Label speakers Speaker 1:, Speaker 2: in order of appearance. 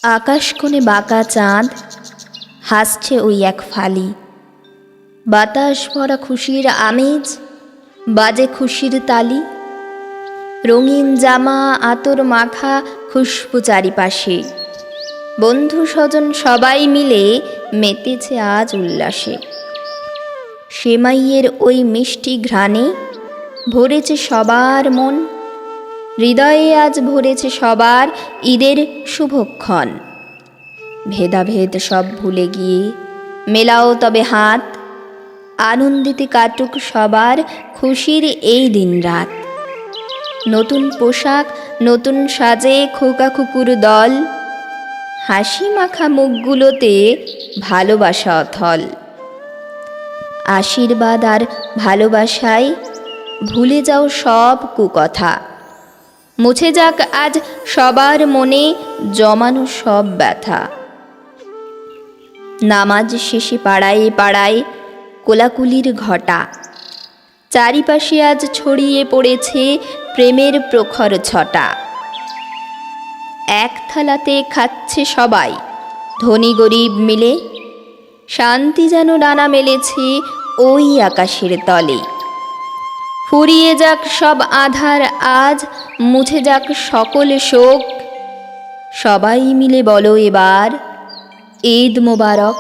Speaker 1: আকাশ কোণে বাঁকা চাঁদ হাসছে ওই এক ফালি, বাতাস ভরা খুশির আমেজ, বাজে খুশির তালি। রঙিন জামা আতর মাখা খুশবু চারিপাশে, বন্ধু স্বজন সবাই মিলে মেতেছে আজ উল্লাসে। সেমাইয়ের ওই মিষ্টি ঘ্রাণে ভরেছে সবার মন, হৃদয়ে আজ ভরেছে সবার ঈদের শুভক্ষণ। ভেদাভেদ সব ভুলে গিয়ে মেলাও তবে হাত, আনন্দিতে কাটুক সবার খুশির এই দিন রাত। নতুন পোশাক নতুন সাজে খোকা খুকুর দল, হাসি মাখা মুখগুলোতে ভালোবাসা অথল। আশীর্বাদ আর ভালোবাসায় ভুলে যাও সব কুকথা, মুছে যাক আজ সবার মনে জমানো সব ব্যথা। নামাজ শেষে পাড়ায় পাড়ায় কোলাকুলির ঘটা, চারিপাশে আজ ছড়িয়ে পড়েছে প্রেমের প্রখর ছটা। এক থালাতে খাচ্ছে সবাই ধনী গরিব মিলে, শান্তি যেন ডানা মেলেছে ওই আকাশের তলে। ফুরিয়ে যাক সব আধার আজ, মুছে যাক সকল শোক, সবাই মিলে বলো এবার ঈদ মোবারক।